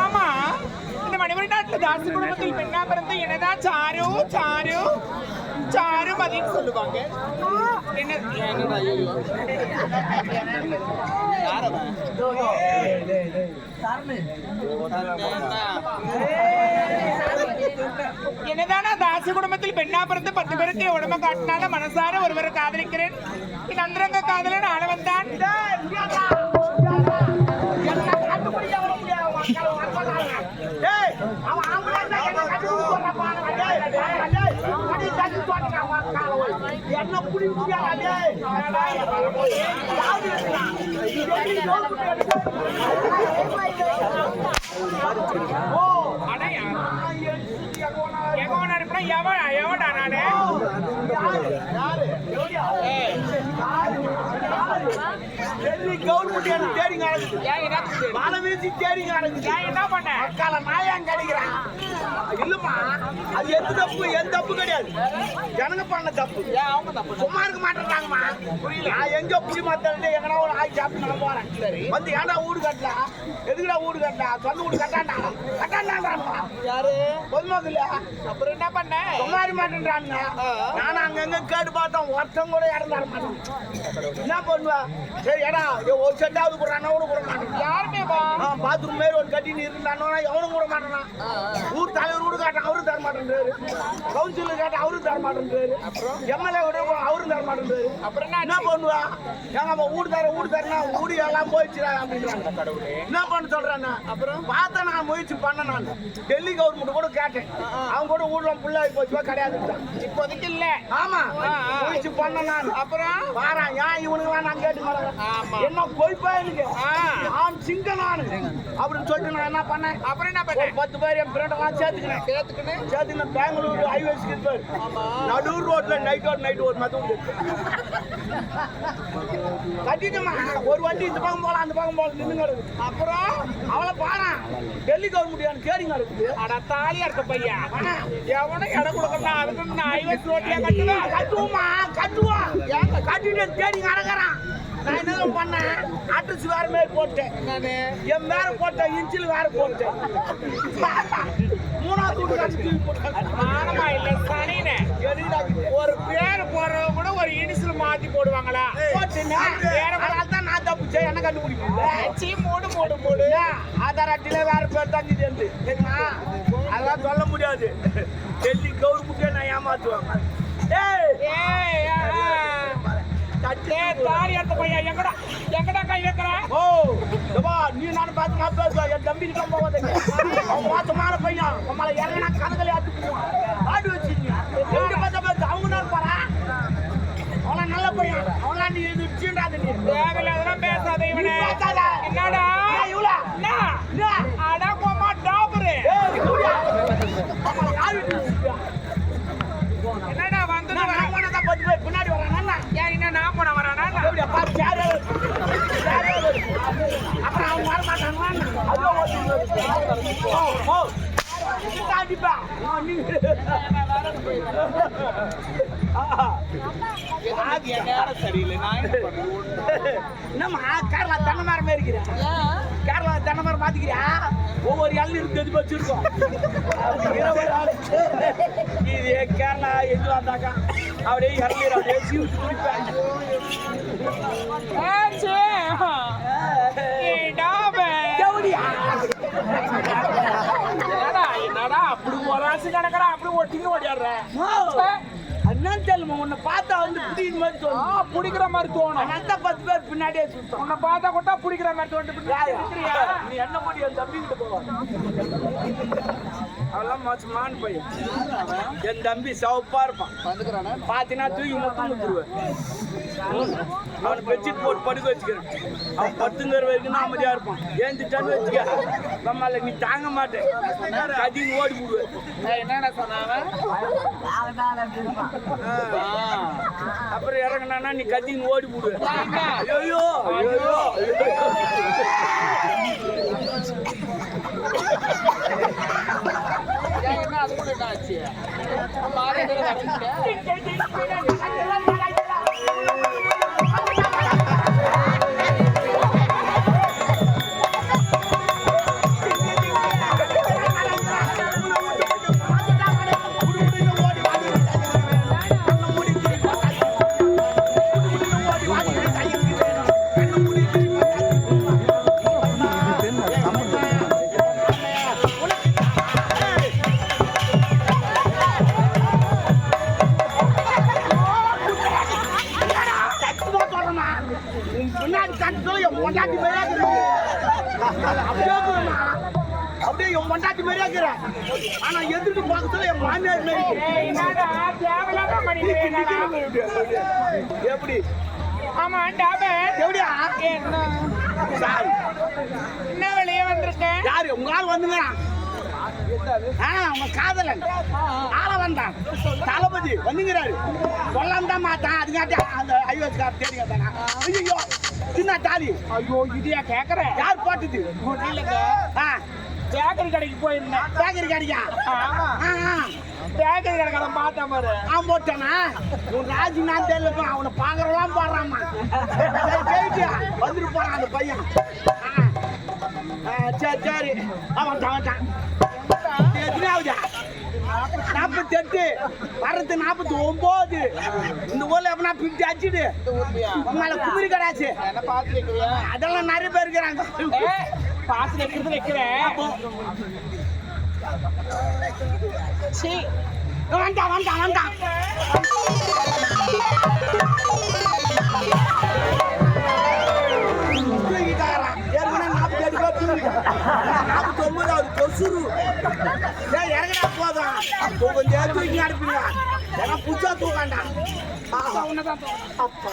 ஆமா, இந்த மணிமணி நாட்டுல தாசி குடும்பத்தில் பெண்ணா பிறந்து என்னதான் சாரு சாரு சாருமதின்னு சொல்லுவாங்க. என்னதானா தாசி குடும்பத்தில் பெண்ணா பிறந்து 10 பேருக்கு உடம்ப காட்டினால மனசார ஒருவரை காதலிக்கிறேன். என் அந்தரங்க காதலன் ஆளவன் தான். என்ன இல்லமா, அது எந்த தப்பு எந்த தப்பு கிடையாது. ஜனங்க பண்ண தப்பு. சும்மா இருக்க மாட்டேங்கிறாங்கம்மா. புரியல. நான் எங்க புடி மாத்தே எங்கடா ஒரு ஆய் சாப்பிட்டு நான் போறேன். சரி வந்து ஏன்டா வீடு கட்டலாம், எதுக்குடா வீடு கட்டா, சொந்த வீடு கட்டாண்டா யாரு பொதுமக்கள். அப்புறம் என்ன பண்ண, சும்மா இருக்க மாட்டேன்றாங்க. நானும் அங்கங்க கேட்டு பார்த்தோம், ஒருத்தம் கூட இறந்தாரு மாட்டோம். என்ன பண்ணுவா, சரி ஏடா ஒரு செட்டாவது போடுறானா கூட கூட மாட்டேன். யாருமே பாத்ரூம் மாரி ஒரு கட்டின்னு இருந்தானோ எவனும் கூட மாட்டேனா. ஊர் தலைவர் கூட காட்ட அவரும் தர மாட்டேன்றாரு, கவுன்சிலர் காட்ட அவரும் தர மாட்டேன்றாரு, எம்எல்ஏ கூட அவரும் தர மாட்டேன்றாரு. அப்புறம் என்ன பண்ணுவா, எங்க வீடு தரனா ஊடி எல்லாம் போயிடுச்சுடா அப்படின்றாங்க. என்ன பண்ண சொல்றாங்க. அப்புறம் பார்த்தா நான் முயற்சி பண்ண, நான் டெல்லி கவர்மெண்ட் கூட கேட்டேன், அவங்க கூட ஊர்ல புள்ள போச்சுவா கிடையாது இப்போதைக்கு இல்ல. ஆமா முயற்சி பண்ண நான். அப்புறம் வாரா ஏன் இவனுங்களாம் நான் கேட்டு மாட்டேன், என்ன கொய்ப்பா எனக்கு நான் சிங்க நான் அப்படின்னு சொல்லிட்டு நான் என்ன பண்ணேன். அப்புறம் என்ன பண்ணேன், 10 பேர் என் ஃப்ரெண்டெல்லாம் சேர்த்துக்கினேன் பெங்களூர் ஹைவேஸ்க்கு இருப்பார். நடூர் ரோட்ல நைட் ஒரு மதம் கட்டிட்டுமா ஒரு வண்டி இந்த பக்கம் போகலாம் அந்த பக்கம் போகலாம் நின்னுங்க. அப்புறம் அவளை பாரு டெல்லி கவர்மெண்ட் கேரிங்க இருக்குது. ஆனா தாலியா இருக்க பையன் எவனும் இடம் கொடுக்கணும், அதுக்கு நான் ஹைவேஸ் ரோட்லயே கட்டுவான் கட்டிட்டு தேடிங்க அடங்குறான். நான் என்ன பண்ணேன், அட்ரஸ் வேற மேல போட்டேன், என் மேல போட்டேன், இன்ச்சில் வேற போட்டேன், 3வது மானமா இல்ல சனினே. ஒரு பேர் போடுறவங்க கூட ஒரு இனிஷியல் மாத்தி போடுவாங்களா, தான் நான் தப்பு செய்ய என்ன கண்டுபிடிக்கல. மூடு ஆதார் அட்டையில வேற பேர் தங்கி சேர்ந்து அதெல்லாம் சொல்ல முடியாது. டெல்லி கவர்மெண்ட்டே நான் ஏமாத்துவாங்க. தாலி எடுத்த பையன் எங்கடா கை வைக்கிற. ஓ நீ நானும் பார்த்து நான் பேசுவேன், என் தம்பி கிட்ட போவாதீங்க, அவன் மோசமான பையன், நம்மளை இறங்கினா கணக்கில் ஆட்டு வச்சுங்க. அவங்க நான் பாரா, அவனா நல்ல பையன், அவனா நீ சீண்டாத, நீ அதெல்லாம் பேசாத. இவனே என்னடா இவ்வளோ அடா போமா டாபரு என்னடா வந்து பின்னாடி வரானா, ஏன் என்ன நான் போன வரானா, அப்புறம் அவங்க வர மாட்டாங்க. என்னம்மா கேரளா தென்னை மரமே இருக்கிறேன், கேரளா தென்னை மரம் மாத்திக்கிறியா, ஒவ்வொரு இளநீர் தெரிஞ்சு வச்சிருக்கோம். இது கேரளா எது வந்தாக்கா அப்படியே இளநீர் அப்படியே சீவிட்டு குடிப்பேன். என்னடா அப்படி ஒரு ஆசை கிடக்குற, அப்படி ஒட்டிங்க ஓடியாடுற என்னன்னு தெரியல. உன்னை பார்த்தா வந்து பிடிக்கிற மாதிரி தோணும், பிடிக்கிற மாதிரி தோணும். அந்த 10 பேர் பின்னாடியே சுத்தம், உன்னை பார்த்தா கூட பிடிக்கிற மாதிரி தோணும். நீ என்ன பண்ணி என் தம்பிக்கிட்ட போவான், அவெல்லாம் மோசமான பையன். என் தம்பி சவப்பா இருப்பான், பாத்தீங்கன்னா தூக்கி முத்துருவேன். அவனை பெட்ஷீட் போட்டு படுக்க வச்சுக்கிறேன், அவன் 10 வரைக்கும் தான் அமைதியா இருப்பான். ஏஞ்சிட்டான்னு வச்சுக்க நம்மள நீ தாங்க மாட்டேன், கதின்னு ஓடி போடுவேன். என்னடா சொன்னாங்க, அப்புறம் இறங்கினா நீ கத்தின்னு ஓடி போடுவேன். ஐயோ அது கூட ஆச்சு. அப்படியே என் பொண்டாட்டி மாதிரியே இருக்கிறேன். ஆனா எதிர்த்து பார்க்கறதுல என் மாமியார் மாதிரி எப்படி? ஆமா டாபே எப்படியா? சாரி, என்ன வெளியே வந்திருக்கேன்? யாரு உங்க ஆள் வந்துங்கிறான்? உங்க காதலன் ஆள வந்தான், தளபதி வந்துங்கிறாரு. சொல்லாம தான் மாட்டான். அதுக்காட்டி அந்த ஐவஸ் கார் தேடி கேட்டானா? ஐயோ சின்ன தாலி. ஐயோ இதையா கேக்குறேன்? யார் போட்டது? இல்லைங்க, ஆ, பேக்கரி கடைக்கு போயிருந்தேன். பேக்கரி கடைக்கா? ஆமா, பேக்கரி கடை கடை பார்த்தா பாரு. அவன் போட்டானா? உன் ராஜி நான் தெரியலப்பா. அவனை பாக்குறவெல்லாம் போடுறாமா. வந்துட்டு போறான் அந்த பையன். சரி சரி, அவன் அவன்தான் எத்தனாவதா? 48 வரது 49. இந்த ஊர்ல எப்பனா பிடிச்சி அடிச்சுடு உன்னால குமரி கடாச்சு. என்ன பார்த்து வைக்கிறியா? அதெல்லாம் நிறைய பேர் இருக்கிறாங்க. பார்த்து வைக்கிறது வைக்கிறேன். சரி வந்தான் வந்தான் வந்தான். தூக்கிட்டாரான். ஏற்கனவே 48 பேர் தூக்கிட்டான். 49வது கொசுரு. இறங்கினா போதும். கொஞ்சம் தூக்கி அனுப்பிடுவா. ஏன்னா புதுசா தூக்காண்டா. உன்னதான் அப்பா